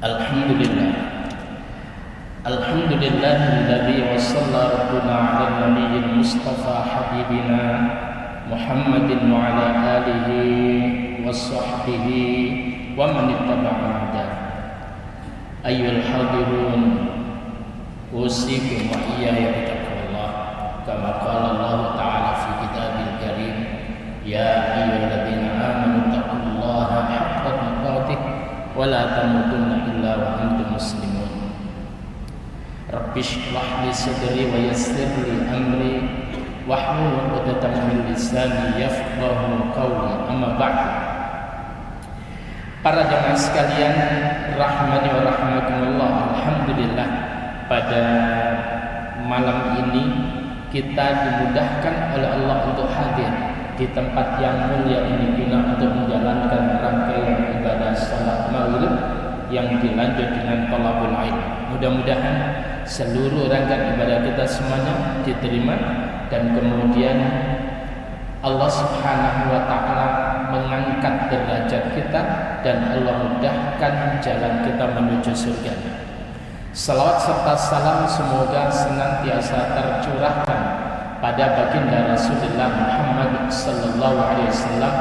Alhamdulillah. Alhamdulillahilladzi wassalla rabbuna 'ala nabiyyil mustafa habibina Muhammadin wa 'ala alihi washabbihi wa man ittaba'a huda. Ayyuhal hadirun, usikum wa iyaya bittaqwallah kama qala Allah ta'ala fi kitabil karim, ya ayyuhalladzina amanu taqullaha haqqa tuqatih wa la tamutunna illa wa antum muslimun. Rabbi shrah li sadri wa yassir li amri wahlul 'uqdatam min lisani yafqahu qawli. Amma ba'd. Para jemaah sekalian rahmani wa rahmakumullah, alhamdulillah pada malam ini kita dimudahkan oleh Allah untuk hadir di tempat yang mulia ini guna untuk menjalankan rangkaian ibadah salat maghrib yang dilanjut dengan thalabul ilm. Mudah-mudahan seluruh rangkaian ibadah kita semuanya diterima dan kemudian Allah Subhanahu wa taala mengangkat derajat kita dan Allah mudahkan jalan kita menuju surga. Salawat serta salam semoga senantiasa tercurahkan pada baginda Rasulullah Muhammad sallallahu alaihi wasallam,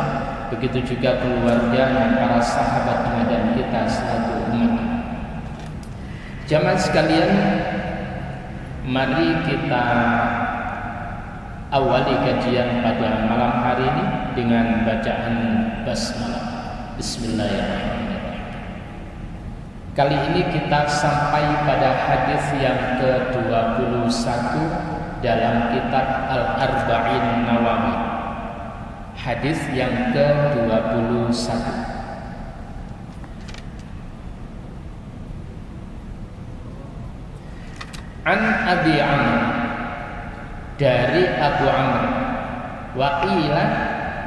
begitu juga keluarga dan para sahabatnya dan kita selaku umat. Jamaah sekalian, mari kita awali kajian pada malam hari ini dengan bacaan basmalah. Bismillahirrahmanirrahim. Kali ini kita sampai pada hadis yang ke-21 dalam kitab Al-Arba'in Nawawi. Hadis yang ke-21. An Abi Amr, dari Abu Amr, waqila,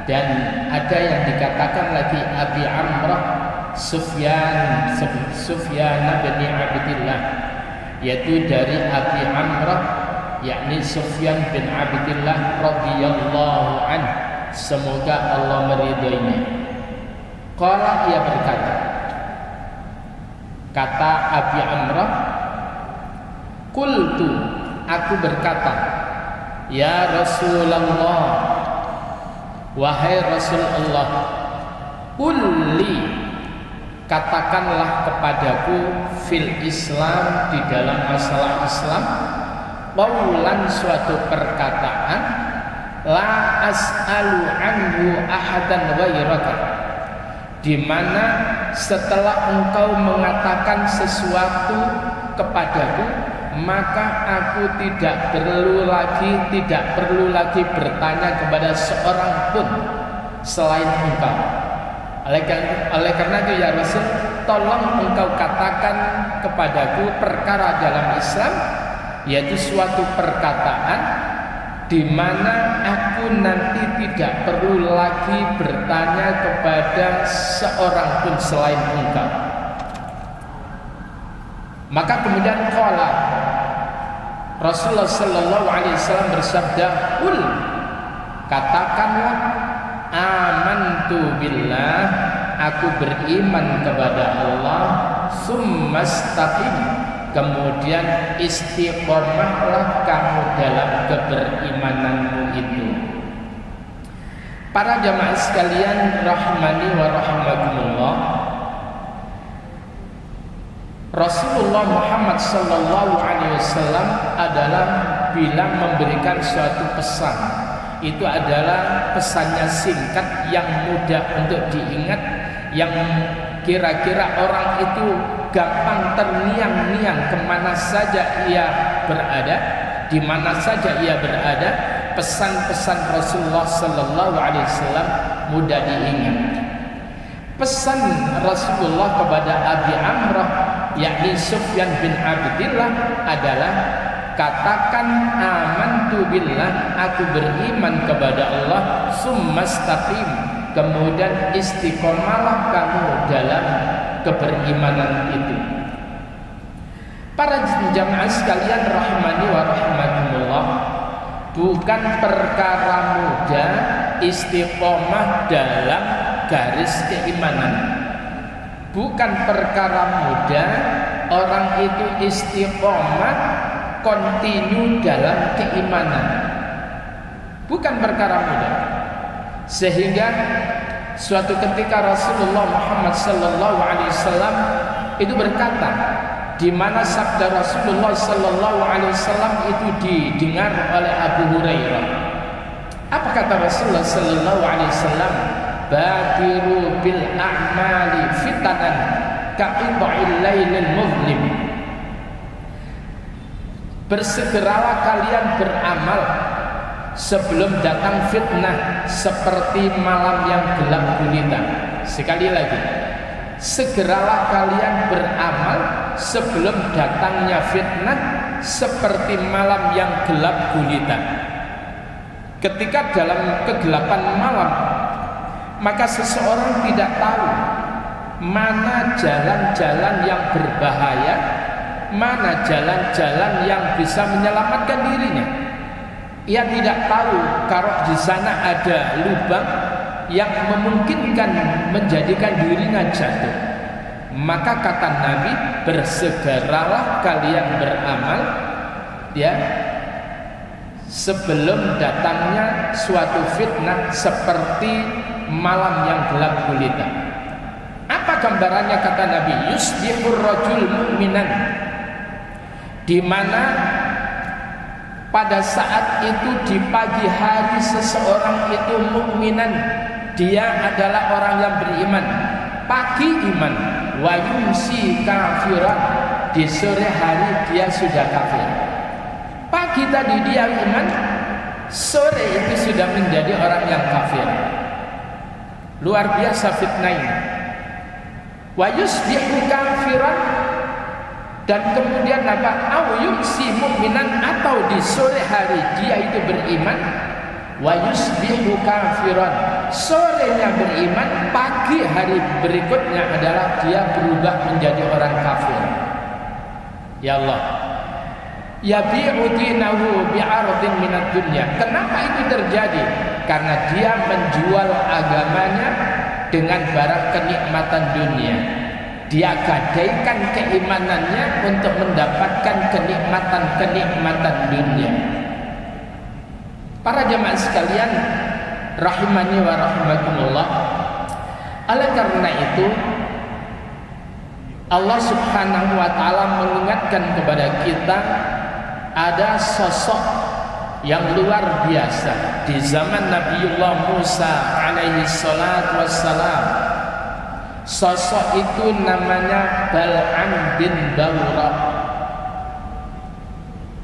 dan ada yang dikatakan lagi Abi Amrah, Sufyan bin Abdillah, yaitu dari Abi Amrah yakni Sufyan bin Abdillah radhiyallahu anhu, semoga Allah meridhoinya. Qala, ia berkata, kata Abi Amrah, qultu, aku berkata, ya Rasulullah, wahai Rasulullah, qulli, katakanlah kepadaku fil Islam, di dalam masalah Islam, qaulan, suatu perkataan, la as'alu anhu ahadan ghairaka, di mana setelah engkau mengatakan sesuatu kepadaku, maka aku tidak perlu lagi bertanya kepada seorang pun selain engkau. Oleh karena itu ya Rasul, tolong engkau katakan kepadaku perkara dalam Islam, yaitu suatu perkataan di mana aku nanti tidak perlu lagi bertanya kepada seorang pun selain engkau. Maka kemudian qala, Rasulullah sallallahu alaihi wasallam bersabda, qul, katakanlah, amantu billah, aku beriman kepada Allah, summastaqim, kemudian istiqomahlah kamu dalam keberimananmu itu. Para jamaah sekalian rahmani wa rahimakumullah, Rasulullah Muhammad sallallahu alaihi wasallam adalah bila memberikan suatu pesan, itu adalah pesannya singkat, yang mudah untuk diingat, yang kira-kira orang itu gampang terngiang-ngiang kemana saja ia berada, di mana saja ia berada. Pesan-pesan Rasulullah sallallahu alaihi wasallam mudah diingat. Pesan Rasulullah kepada Abi Amrah yakni Sufyan bin Abdillah adalah, katakan amantu billah, aku beriman kepada Allah, summastaqim, kemudian istiqomahlah kamu dalam keberimanan itu. Para jamaah sekalian rahimani wa rahimakumullah, bukan perkara mudah istiqomah dalam garis keimanan. bukan perkara mudah orang itu istiqomah kontinu dalam keimanan. Bukan perkara mudah. Sehingga suatu ketika Rasulullah Muhammad sallallahu alaihi wasallam itu berkata, di mana sabda Rasulullah sallallahu alaihi wasallam itu didengar oleh Abu Hurairah. Apa kata Rasulullah sallallahu alaihi wasallam? Badiru bil a'mali fitanan ka'idha'il lailil muzlim. Bersegeralah kalian beramal sebelum datang fitnah seperti malam yang gelap gulita. Sekali lagi, segeralah kalian beramal sebelum datangnya fitnah seperti malam yang gelap gulita. Ketika dalam kegelapan malam, maka seseorang tidak tahu mana jalan-jalan yang berbahaya, mana jalan-jalan yang bisa menyelamatkan dirinya. Ia tidak tahu kalau di sana ada lubang yang memungkinkan menjadikan dirinya jatuh. Maka kata Nabi, bersegeralah kalian beramal ya sebelum datangnya suatu fitnah seperti malam yang gelap gulita. Apa gambarannya kata Nabi? Yusbihur rajul mu'minan, di mana pada saat itu di pagi hari seseorang itu mukminan, dia adalah orang yang beriman, pagi iman, wa yumsi kafiran, di sore hari dia sudah kafir. Pagi tadi dia iman, sore itu sudah menjadi orang yang kafir. Luar biasa fitnah ini. Wa yusbihu kafiran, dan kemudian apa? Au yumsi mu'minan, atau di sore hari dia itu beriman, wa yusbihu kafiran, sorenya beriman, pagi hari berikutnya adalah dia berubah menjadi orang kafir. Ya Allah, yabi'u dinahu bi'ardin minad dunya. Kenapa itu terjadi? Karena dia menjual agamanya dengan barang kenikmatan dunia. Dia gadaikan keimanannya untuk mendapatkan kenikmatan-kenikmatan dunia. Para jemaah sekalian rahimani wa rahimakumullah, oleh karena itu Allah Subhanahu wa taala mengingatkan kepada kita ada sosok yang luar biasa di zaman Nabiullah Musa alaihi salatu wassalam. Sosok itu namanya Bal'am bin Bawra.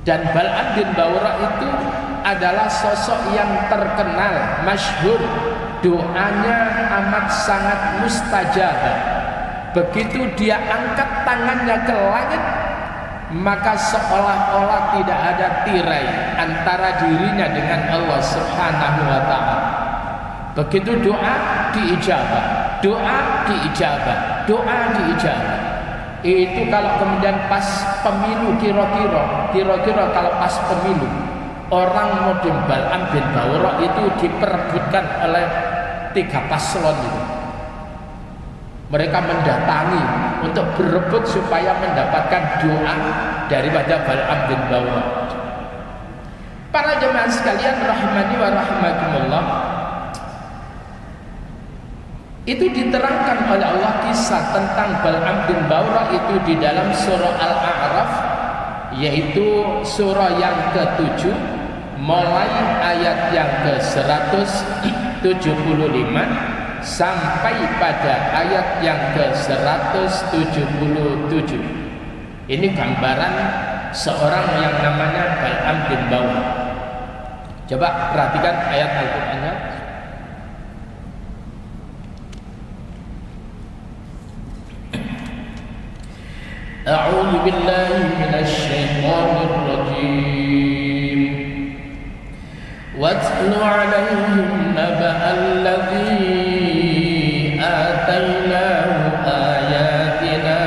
Dan Bal'am bin Bawra itu adalah sosok yang terkenal, masyhur, doanya amat sangat mustajab. Begitu dia angkat tangannya ke langit, maka seolah-olah tidak ada tirai antara dirinya dengan Allah Subhanahu wa taala. Begitu doa diijabah, doa diijabah, doa diijabah. Itu kalau kemudian pas pemilu, kira-kira kalau pas pemilu, orang model Bal'am bin Bawra itu diperebutkan oleh 3 paslon itu. Mereka mendatangi untuk berebut supaya mendapatkan doa daripada Bal'am bin Bawra. Para jemaah sekalian rahimani wa rahimakumullah, itu diterangkan oleh Allah kisah tentang Bal'am bin Bawra itu di dalam surah Al-A'raf, yaitu surah yang ke-7 mulai ayat yang ke-175 sampai pada ayat yang ke-177. Ini gambaran seorang yang namanya Bal'am bin Bawra. Coba perhatikan ayat Al-Qur'annya. A'udzu billahi minasy syaithanir rajim. Watlu 'alaihim naba'al ladzi آتيناه آياتنا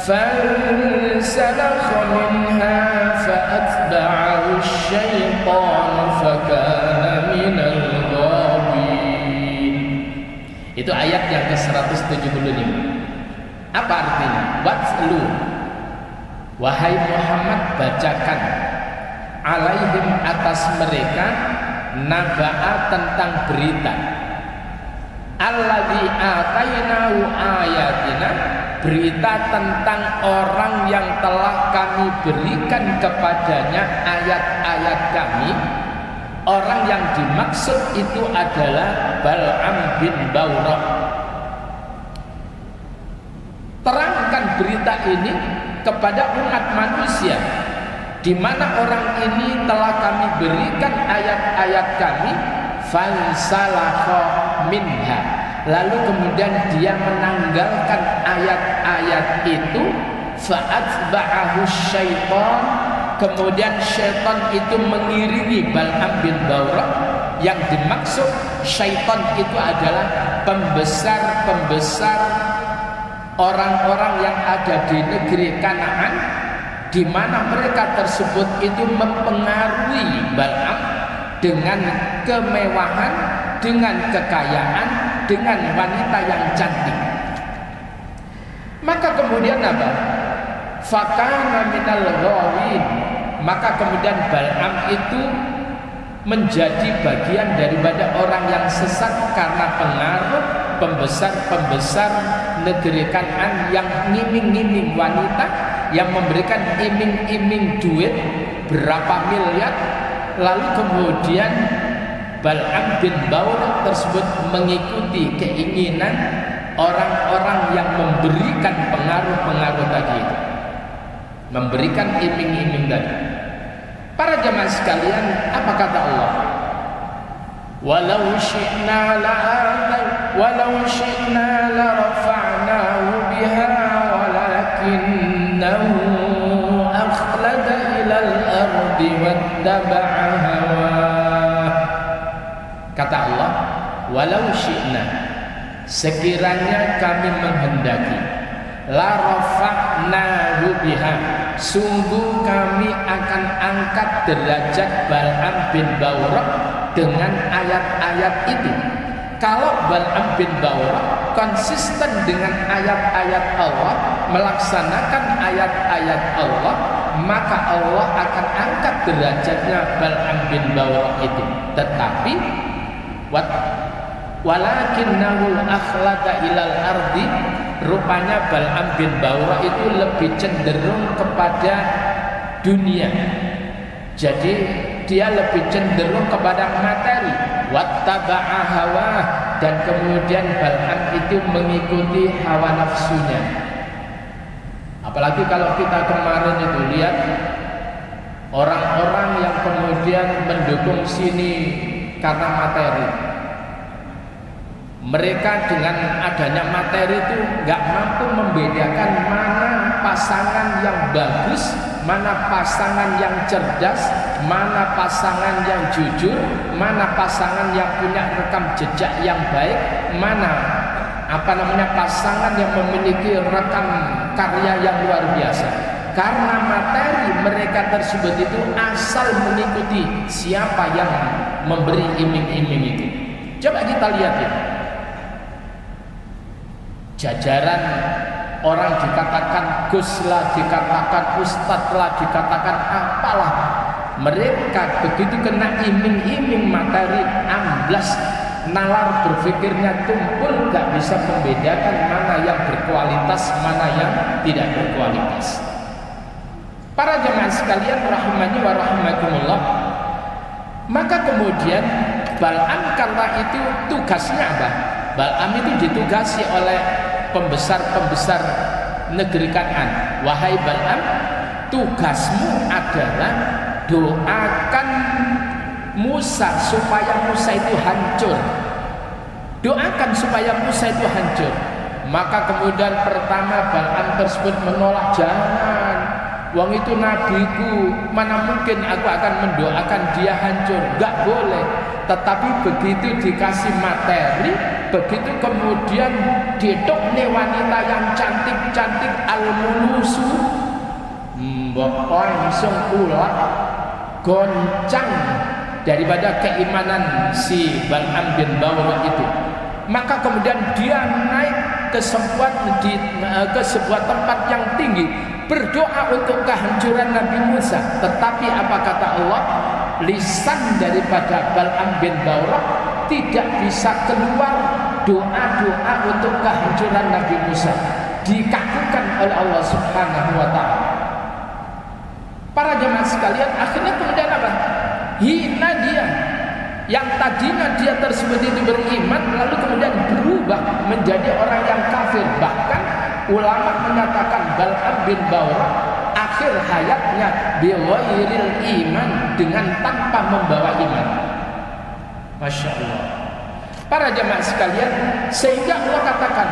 فانسلخ منها فأتبعه الشيطان فكان من الغاوين. 175. Apa artinya? Watlu, wahai Muhammad, bacakan alaihim, atas mereka, naba'a, tentang berita, alladzi atainahu ayatina, berita tentang orang yang telah kami berikan kepadanya ayat-ayat kami. Orang yang dimaksud itu adalah Bal'am bin Bawrah. Terangkan berita ini kepada umat manusia, di mana orang ini telah kami berikan ayat-ayat kami. Fansalakha minha, lalu kemudian dia menanggalkan ayat-ayat itu. Fa'atba'ahu syaitan, kemudian syaitan itu mengiringi Bal'am bin Bawrah. Yang dimaksud syaitan itu adalah pembesar-pembesar orang-orang yang ada di negeri Kanaan, di mana mereka tersebut itu mempengaruhi Bal'am dengan kemewahan, dengan kekayaan, dengan wanita yang cantik. Maka kemudian apa? Fakana minal ghawin, maka kemudian Bal'am itu menjadi bagian daripada orang yang sesat karena pengaruh pembesar-pembesar negeri Kanaan yang ngiming-ngiming wanita, yang memberikan iming-iming duit berapa miliar. Lalu kemudian Bal'am bin Bawrah tersebut mengikuti keinginan orang-orang yang memberikan pengaruh-pengaruh tadi itu, memberikan iming-iming tadi. Para jemaah sekalian, apa kata Allah? Walau syi'na la rafa'nahu biha walakinnahu akhlada ilal ardi wattaba'a hawah. Kata Allah, walau syi'na, sekiranya kami menghendaki, la rafa'nahu biha, sungguh kami akan angkat derajat Bal'am bin Bawrah dengan ayat-ayat itu. Kalau Bal'am bin Bawrah konsisten dengan ayat-ayat Allah, melaksanakan ayat-ayat Allah, maka Allah akan angkat derajatnya Bal'am bin Bawrah itu. Tetapi walakinnahu akhlada ilal ardi, rupanya Bal'am bin Bawrah itu lebih cenderung kepada dunia. Jadi dia lebih cenderung kepada materi. Wattaba'a hawa, dan kemudian Bal'am itu mengikuti hawa nafsunya. Apalagi kalau kita kemarin itu lihat orang-orang yang kemudian mendukung sini karena materi. Mereka dengan adanya materi itu gak mampu membedakan mana pasangan yang bagus, mana pasangan yang cerdas, mana pasangan yang jujur, mana pasangan yang punya rekam jejak yang baik, mana pasangan yang memiliki rekam karya yang luar biasa. Karena materi mereka tersebut itu asal mengikuti siapa yang memberi iming-iming itu. Coba kita lihat ya, jajaran orang dikatakan Gus lah, dikatakan Ustadz lah, dikatakan apalah, mereka begitu kena iming-iming materi, amblas, nalar berpikirnya tumpul, gak bisa membedakan mana yang berkualitas, mana yang tidak berkualitas. Para jemaah sekalian rahimani wa rahimakumullah, maka kemudian Bal'am karena itu tugasnya apa? Bal'am itu ditugasi oleh pembesar-pembesar negeri Kanaan. Wahai Bal'am, tugasmu adalah doakan Musa supaya Musa itu hancur. Doakan supaya Musa itu hancur. Maka kemudian pertama Bal'am tersebut menolak, jangan, wong itu nabiku, mana mungkin aku akan mendoakan dia hancur, gak boleh. Tetapi begitu dikasih materi, begitu kemudian didokne wanita yang cantik-cantik, al-mulusu, langsung ulah goncang daripada keimanan si Bal'am bin Bawrah itu. maka kemudian dia naik ke sebuah tempat yang tinggi, berdoa untuk kehancuran Nabi Musa. Tetapi apa kata Allah? Lisan daripada Bal'am bin Ba'urah tidak bisa keluar doa-doa untuk kehancuran Nabi Musa, dikabulkan oleh Allah Subhanahu wa ta'ala. Para jemaah sekalian, akhirnya kemudian apa? Hina dia. Yang tadinya dia tersebut itu beriman, lalu kemudian berubah menjadi orang yang kafir. Bahkan ulama menyatakan Bal'am bin Ba'urah akhir hayatnya bighairil iman, dengan tanpa membawa iman. Masya Allah. Para jemaah sekalian, sehingga Allah katakan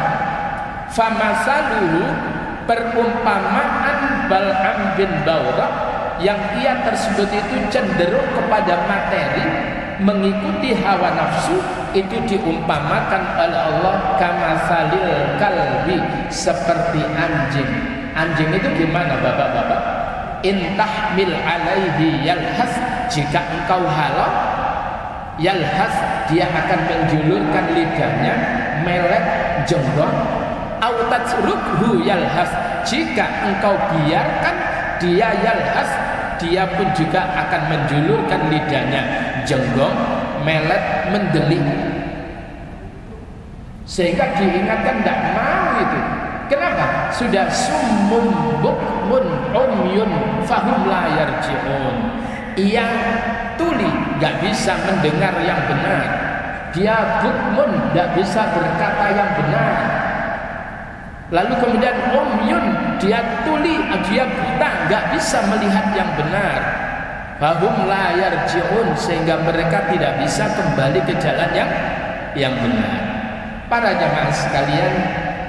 famasaluhu, perumpamaan Bal'am bin Ba'urah yang ia tersebut itu cenderung kepada materi, mengikuti hawa nafsu, itu diumpamakan oleh Allah kamasalil kalbi, seperti anjing. Anjing itu gimana bapak-bapak? Intahmil alaihi yalhas, jika engkau halau, yalhas, dia akan menjulurkan lidahnya, melek, jenggong. Au tatrukhu yalhas, jika engkau biarkan dia yalhas, dia pun juga akan menjulurkan lidahnya, jenggong, melet, mendelik. Sehingga diingatkan tidak mau itu. Kenapa? Sudah summun bukmun umyun fahum la yarji'un. Yang tuli tidak bisa mendengar yang benar, dia bukmun, tidak bisa berkata yang benar. Lalu kemudian umyun, dia tuli, dia buta, nggak bisa melihat yang benar. Fahum la yarji'un, sehingga mereka tidak bisa kembali ke jalan yang benar. Para jamaah sekalian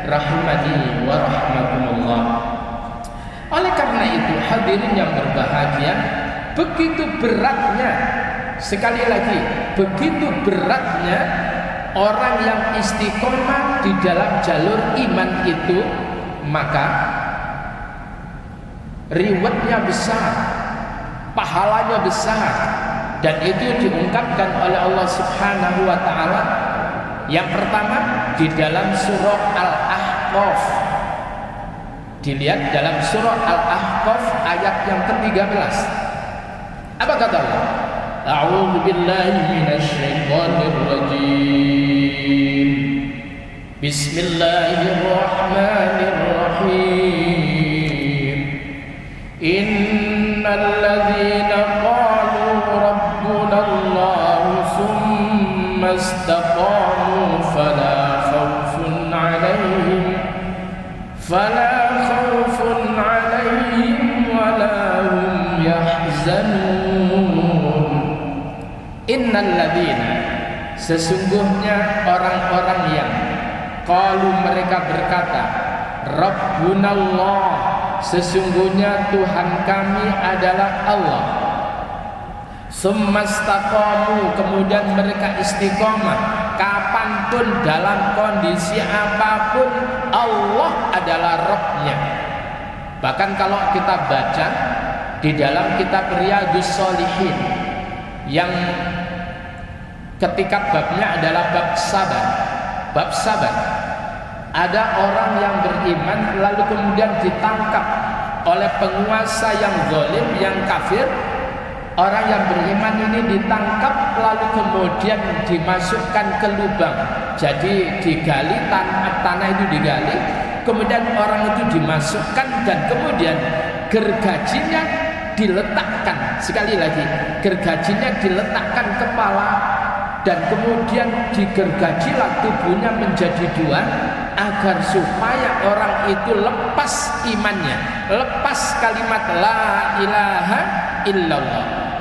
rahimani wa rahmakumullah. Oleh karena itu hadirin yang berbahagia, begitu beratnya, sekali lagi, begitu beratnya orang yang istiqomah di dalam jalur iman itu, maka rewardnya besar, pahalanya besar. Dan itu diungkapkan oleh Allah Subhanahu wa ta'ala. Yang pertama di dalam surah Al-Ahqaf. Dilihat dalam surah Al-Ahqaf ayat yang ke-13. Apa kata Allah? A'udzu billahi minasy syaithanir rajim. Bismillahirrahmanirrahim. Innal ladzina qalu rabbuna Allah tsumma istaqamu fala khawfun 'alaihim wa la hum yahzanun. Innal ladzina, sesungguhnya orang-orang yang qalu, mereka berkata, Rabbunallah, sesungguhnya Tuhan kami adalah Allah. Summastaqamu, kemudian mereka istiqomah, kapanpun, dalam kondisi apapun, Allah adalah Rabbnya. Bahkan kalau kita baca di dalam kitab Riyadhus Shalihin, yang ketika babnya adalah bab sabar, ada orang yang beriman lalu kemudian ditangkap oleh penguasa yang zalim, yang kafir. Orang yang beriman ini ditangkap lalu kemudian dimasukkan ke lubang. Jadi digali, tanah itu digali, kemudian orang itu dimasukkan, dan kemudian gergajinya diletakkan. Sekali lagi, gergajinya diletakkan kepala, dan kemudian digergajilah tubuhnya menjadi dua, agar supaya orang itu lepas imannya, lepas kalimat la ilaha illallah.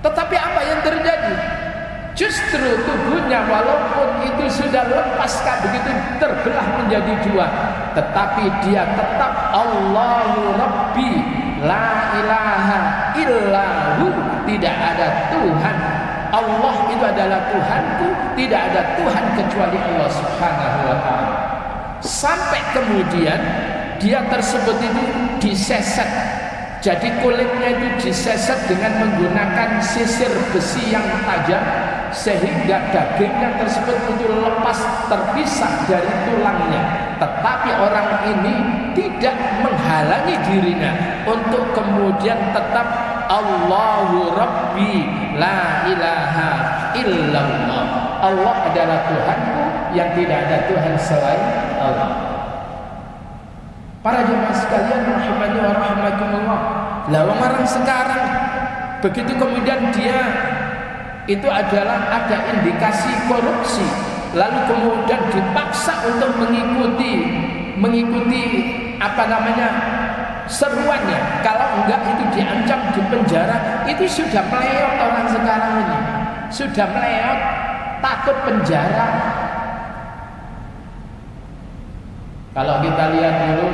Tetapi apa yang terjadi? Justru tubuhnya walaupun itu sudah lepas, begitu terbelah menjadi dua, tetapi dia tetap Allahu Rabbi, la ilaha illahu, tidak ada Tuhan. Allah itu adalah Tuhanku, tidak ada Tuhan kecuali Allah Subhanahu wa ta'ala. Sampai kemudian dia tersebut itu diseset Jadi kulitnya itu diseset dengan menggunakan sisir besi yang tajam, sehingga dagingnya tersebut itu lepas terpisah dari tulangnya. Tetapi orang ini tidak menghalangi dirinya untuk kemudian tetap Allahu Rabbi la ilaha illallah. Allah adalah Tuhanku, yang tidak ada Tuhan selain Allah. Para jemaah sekalian rahimani wa rahimakumullah. Lah orang sekarang begitu kemudian dia itu adalah ada indikasi korupsi, lalu kemudian dipaksa untuk mengikuti apa namanya seruannya. Kalau enggak itu diancam di penjara. Itu sudah meleot orang sekarang ini. Sudah meleot, takut penjara. Kalau kita lihat dulu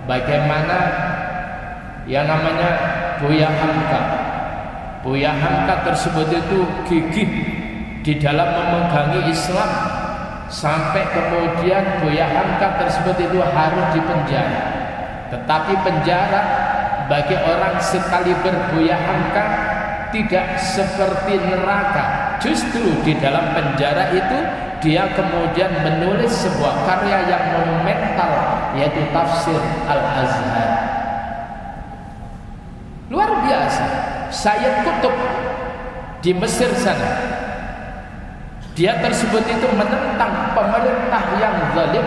bagaimana yang namanya Buya Hamka. Buya Hamka tersebut itu gigih di dalam memegangi Islam, sampai kemudian Buya Hamka tersebut itu harus dipenjara. Tetapi penjara bagi orang sekali Buya Hamka tidak seperti neraka. Justru di dalam penjara itu dia kemudian menulis sebuah karya yang monumental, yaitu tafsir Al-Azhar. Luar biasa. Sayyid Qutb di Mesir sana, dia tersebut itu menentang pemerintah yang zalim,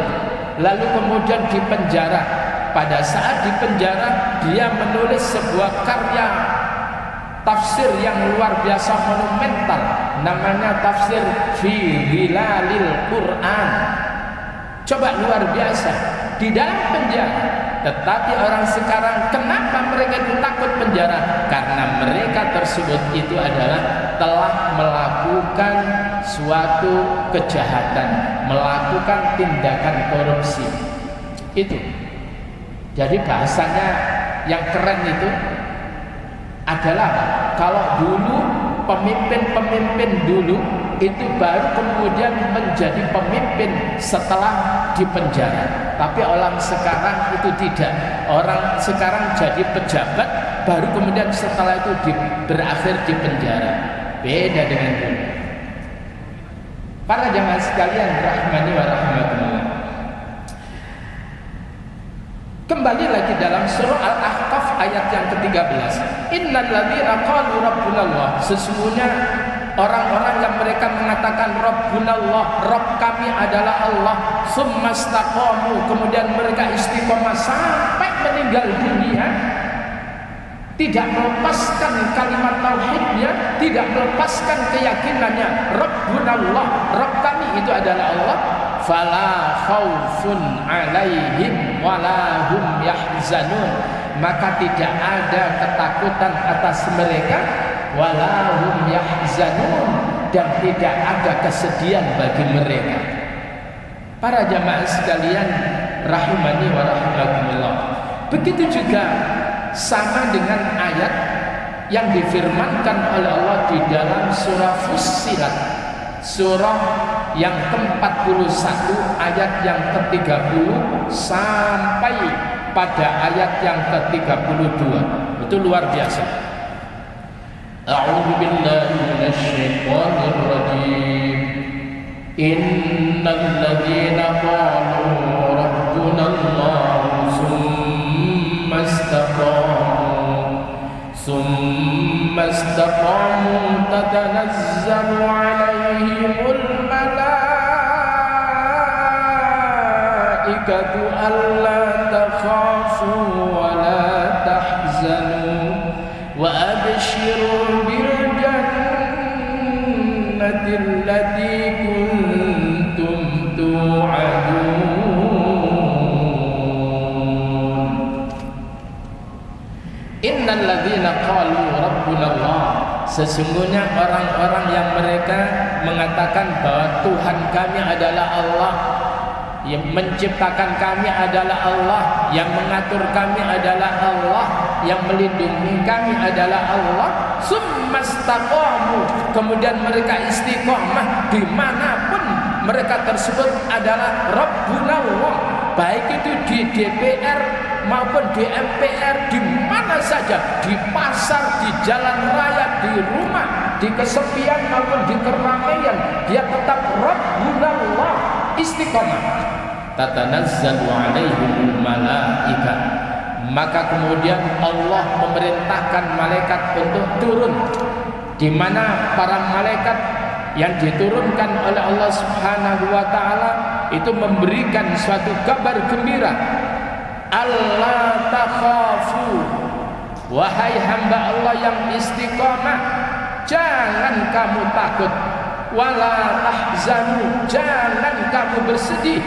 lalu kemudian dipenjara. Pada saat dipenjara, dia menulis sebuah karya tafsir yang luar biasa monumental, namanya tafsir Fi Hilalil Quran. Coba, luar biasa, di dalam penjara. Tetapi orang sekarang, kenapa mereka itu takut penjara? Karena mereka tersebut itu adalah telah melakukan suatu kejahatan, melakukan tindakan korupsi. Itu. Jadi bahasanya yang keren itu adalah, kalau dulu pemimpin-pemimpin dulu itu baru kemudian menjadi pemimpin setelah dipenjara. Tapi orang sekarang itu tidak. Orang sekarang jadi pejabat baru kemudian setelah itu berakhir di penjara. Beda dengan dulu. Para jamaah sekalian rahimani wa rahimakumullah. Kembali lagi dalam surah Al-Ahqaf ayat yang ke-13. Innal ladzina qalu rabbunallah, sesungguhnya orang-orang yang mereka mengatakan Rabbunallah, Rabb kami adalah Allah, summastaqamu, kemudian mereka istiqomah sampai meninggal dunia, tidak melepaskan kalimat tauhidnya, tidak melepaskan keyakinannya Rabbunallah, Rabb kami itu adalah Allah, fala khaufun alaihim wala hum yahzanun, maka tidak ada ketakutan atas mereka, wala hum yahzanun, dan tidak ada kesedihan bagi mereka. Para jamaah sekalian rahimani wa rahimakumullah. Begitu juga sama dengan ayat yang difirmankan oleh Allah di dalam surah Fussilat, surah yang ke-41 ayat yang ke-30 sampai pada ayat yang ke-32. Itu luar biasa. A'udzu billahi minasyaitonir rajim. Innal ladzina qalu rabbunallahu summa istaqamu tatanazzalu 'alaihimul malaikatu alla takhafu wa la tahzanu wa abshiru bil jannati allati kuntum tu'adun. Innal ladzina qalu rabbunallah, sesungguhnya orang-orang yang mereka mengatakan bahwa Tuhan kami adalah Allah, yang menciptakan kami adalah Allah, yang mengatur kami adalah Allah, yang melindungi kami adalah Allah, summastaqamu, kemudian mereka istiqomah dimanapun mereka tersebut adalah Rabbunallah, baik itu di DPR, maupun di MPR, di mana saja, di pasar, di jalan raya, di rumah, di kesepian maupun di keramaian, dia tetap Rabbunallah, istiqomah. Tatanazzalu alaihimul malaika, maka kemudian Allah memerintahkan malaikat untuk turun, di mana para malaikat yang diturunkan oleh Allah Subhanahu wa taala itu memberikan suatu kabar gembira. Allah takhafu, wahai hamba Allah yang istiqamah, jangan kamu takut. Wala tahzanu, jangan kamu bersedih.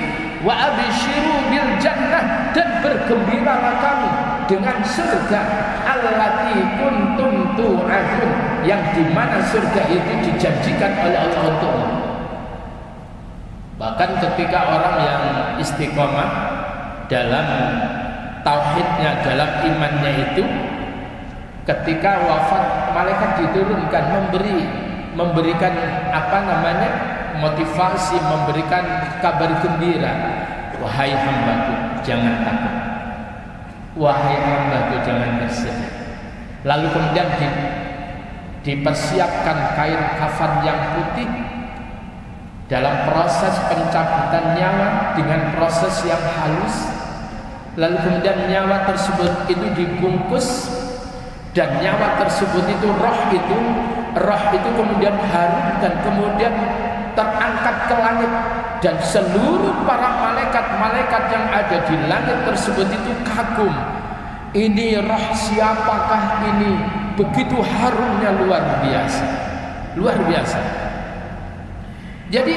Wa abshiru bil jannah, dan bergembiralah kamu dengan surga allati kuntum tu'adun, yang dimana surga itu dijanjikan oleh Allah untukmu. Bahkan ketika orang yang istiqomah dalam tauhidnya, dalam imannya itu, ketika wafat malaikat diturunkan memberikan motivasi, memberikan kabar gembira. Wahai hambaku, jangan takut. Wahai hambaku, jangan bersedih. Lalu kemudian dipersiapkan kain kafan yang putih dalam proses pencabutan nyawa dengan proses yang halus. Lalu kemudian nyawa tersebut itu dibungkus, dan nyawa tersebut itu roh itu kemudian harum dan kemudian terangkat ke langit, dan seluruh para malaikat-malaikat yang ada di langit tersebut itu kagum. Ini roh siapakah ini? Begitu harumnya, luar biasa. Luar biasa. Jadi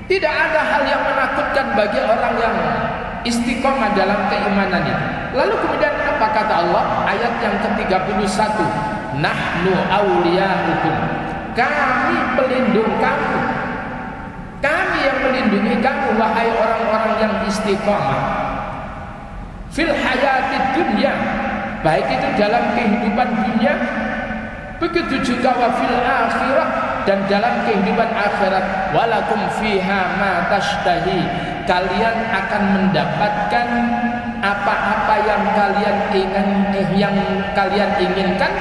tidak ada hal yang menakutkan bagi orang yang istiqomah dalam keimanan itu. Lalu kemudian apa kata Allah? Ayat yang ke-31, nahnu awliya'ukum, kami pelindung kamu, kami yang melindungi kamu wahai orang-orang yang istiqomah. Fil hayatid dunya, baik itu dalam kehidupan dunia, begitu juga wa fil akhirah, dan dalam kehidupan akhirat. Walakum fiha ma tashtahi, kalian akan mendapatkan apa-apa yang kalian inginkan.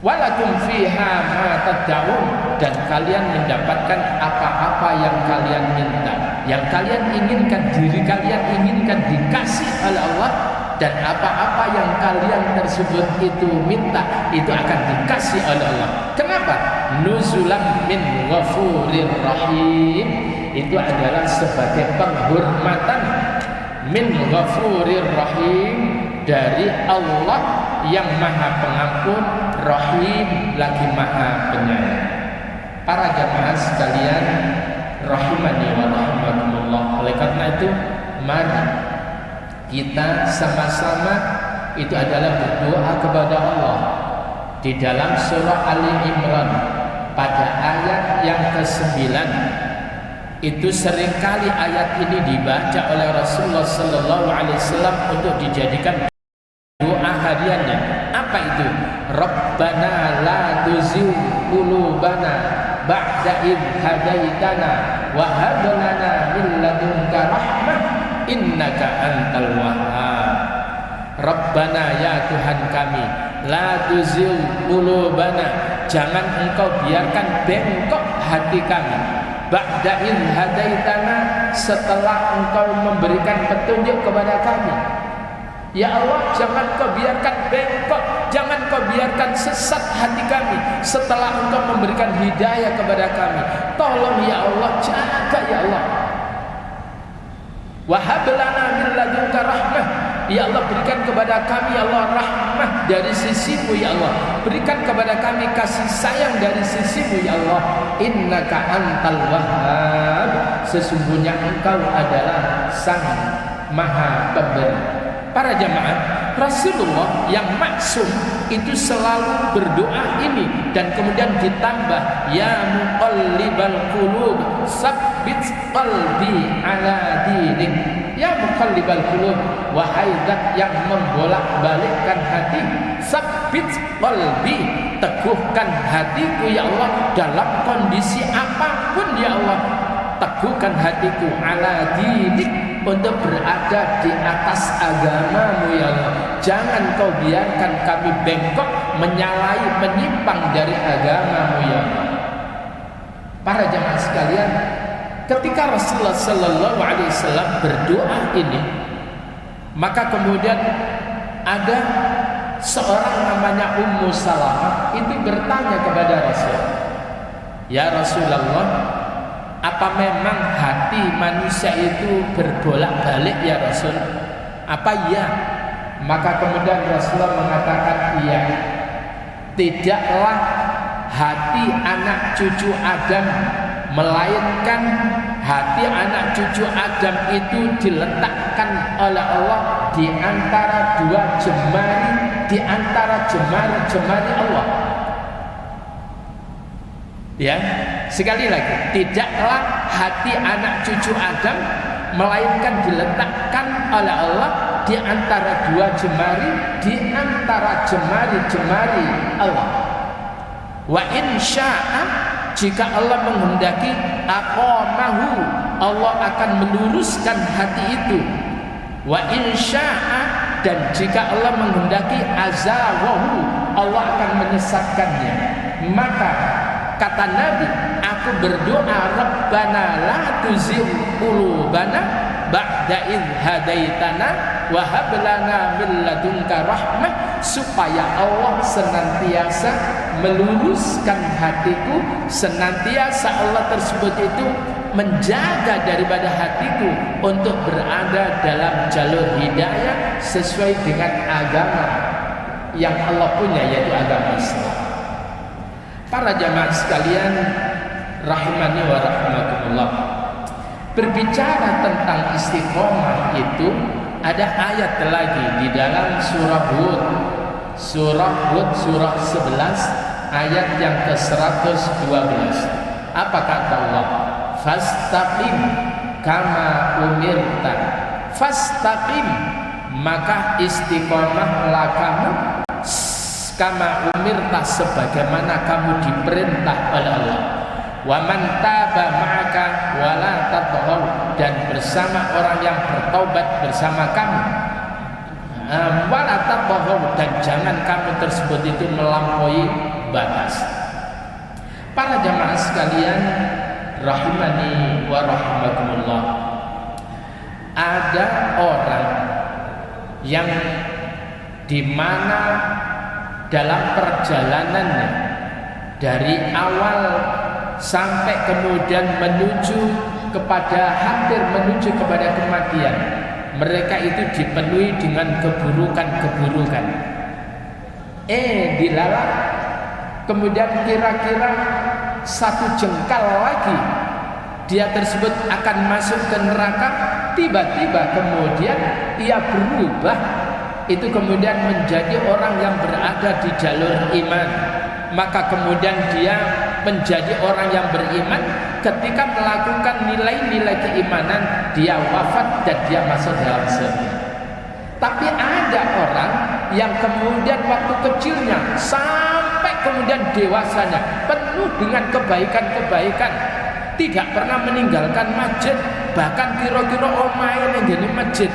Walakum fiha ma tad'un, dan kalian mendapatkan apa-apa yang kalian minta, yang kalian inginkan, diri kalian inginkan dikasih oleh Allah, dan apa-apa yang kalian tersebut itu minta itu akan dikasih oleh Allah. Kenapa? Nuzulam min ghafurir rahim, itu adalah sebagai penghormatan min ghafurir rahim, dari Allah yang maha pengampun, rahim lagi maha penyayang. Para jamaah sekalian rahimani wa rahimakumullah, oleh karena itu mari kita sama-sama itu adalah berdoa kepada Allah. Di dalam surah Ali Imran pada ayat yang ke-9 itu seringkali ayat ini dibaca oleh Rasulullah sallallahu alaihi wasallam untuk dijadikan doa hariannya. Apa itu? Rabbana la tuzigh qulubana ba'da idh hadaitana wa hab lana min ladunka rahmah innaka antal wahhab. Rabbana, ya Tuhan kami, la tuzigh qulubana, jangan engkau biarkan bengkok hati kami, ba'da idh hadaitana, setelah engkau memberikan petunjuk kepada kami. Ya Allah, jangan kau biarkan bengkok, jangan kau biarkan sesat hati kami setelah engkau memberikan hidayah kepada kami. Tolong ya Allah, jaga ya Allah. Wa hab lana min ladunka rahmah, ya Allah, berikan kepada kami ya Allah rahmah dari sisimu ya Allah, berikan kepada kami kasih sayang dari sisimu ya Allah. Innaka antal wahhab, sesungguhnya engkau adalah sang maha pemberi. Para jamaah, Rasulullah yang maksum itu selalu berdoa ini, dan kemudian ditambah ya muqallibal qulub sabbit qalbi ala dinik. Ya muqallibal qulub, wahai zat yang membolak-balikkan hati, sabbit qalbi, teguhkan hatiku ya Allah dalam kondisi apapun ya Allah. teguhkan hatiku ala dinik, untuk berada di atas agamamu ya Allah. Jangan kau biarkan kami bengkok, menyalahi, menyimpang dari agamamu ya Allah. Para jamaah sekalian, ketika Rasulullah Sallallahu Alaihi Wasallam berdoa ini, maka kemudian ada seorang namanya Ummu Salamah itu bertanya kepada Rasul, ya Rasulullah, apa memang hati manusia itu berbolak-balik ya Rasul? Apa iya? Maka kemudian Rasulullah mengatakan, iya. Tidaklah hati anak cucu Adam, melainkan hati anak cucu Adam itu diletakkan oleh Allah di antara dua jemari, di antara jemari-jemari Allah. Ya, sekali lagi, tidaklah hati anak cucu Adam, melainkan diletakkan oleh Allah di antara dua jemari, di antara jemari-jemari Allah. Wa in syaa, jika Allah menghendaki, aqamahu, Allah akan meluruskan hati itu. Wa in syaa, dan jika Allah menghendaki, azawahu, Allah akan menyesatkannya. Maka kata Nabi, aku berdoa, Rabbana la tuzigh qulubana ba'da idh hadaitana wa hab lana min ladunka rahmah, supaya Allah senantiasa meluruskan hatiku, senantiasa Allah tersebut itu menjaga daripada hatiku untuk berada dalam jalur hidayah sesuai dengan agama yang Allah punya, yaitu agama Islam. Para jamaah sekalian rahimani wa rahimakumullah, berbicara tentang istiqomah itu ada ayat lagi di dalam surah Hud, surah 11 ayat yang ke-112. Apa kata Allah? Fastaqim kama umirta. Fastaqim, maka istiqomahlah kamu kama umirta, sebagaimana kamu diperintah oleh Allah. Wa man taba ma'aka wa la tatghaw, dan bersama orang yang bertaubat bersama kamu. Wa la tatghaw, dan jangan kamu tersebut itu melampaui batas. Para jamaah sekalian rahimani wa rahimakumullah, ada orang yang dimana dalam perjalanannya dari awal sampai kemudian menuju kepada, hampir menuju kepada kematian, mereka itu dipenuhi dengan keburukan-keburukan. Dilalah kemudian kira-kira satu jengkal lagi dia tersebut akan masuk ke neraka. Tiba-tiba kemudian ia berubah, itu kemudian menjadi orang yang berada di jalur iman. Maka kemudian dia menjadi orang yang beriman. Ketika melakukan nilai-nilai keimanan, dia wafat dan dia masuk dalam surga. Tapi ada orang yang kemudian waktu kecilnya sampai kemudian dewasanya penuh dengan kebaikan-kebaikan, tidak pernah meninggalkan masjid, bahkan kira-kira omahe ning ngene masjid,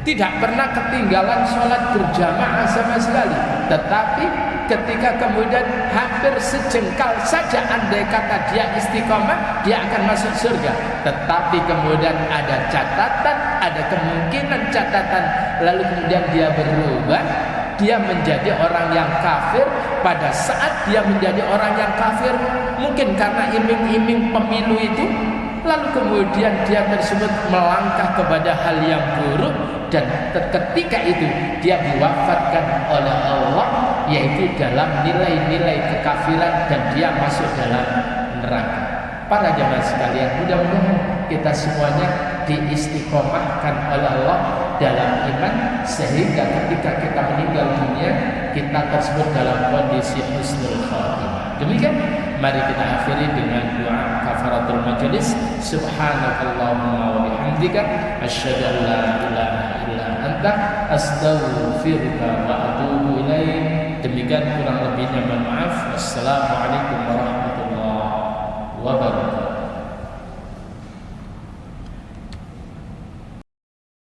tidak pernah ketinggalan sholat berjamaah sama sekali. Tetapi ketika kemudian hampir sejengkal saja andai kata dia istiqomah, dia akan masuk surga. Tetapi kemudian ada catatan, ada kemungkinan catatan, lalu kemudian dia berubah, dia menjadi orang yang kafir. Pada saat dia menjadi orang yang kafir, mungkin karena iming-iming pemilu itu, lalu kemudian dia tersebut melangkah kepada hal yang buruk, dan ketika itu dia diwafatkan oleh Allah, yaitu dalam nilai-nilai kekafiran, dan dia masuk dalam neraka. Para jamaah sekalian, mudah-mudahan kita semuanya diistiqomahkan oleh Allah dalam iman, sehingga ketika kita meninggal dunia, kita tersebut dalam kondisi husnul khatimah. Demikian, mari kita akhiri dengan doa kafaratul majelis. Subhanakallahumma wa bihamdika, asyhadu an la ilaha illa anta, astaghfiruka wa atubu ilaik. Demikian, kurang lebihnya mohon maaf. Wassalamualaikum warahmatullahi wabarakatuh.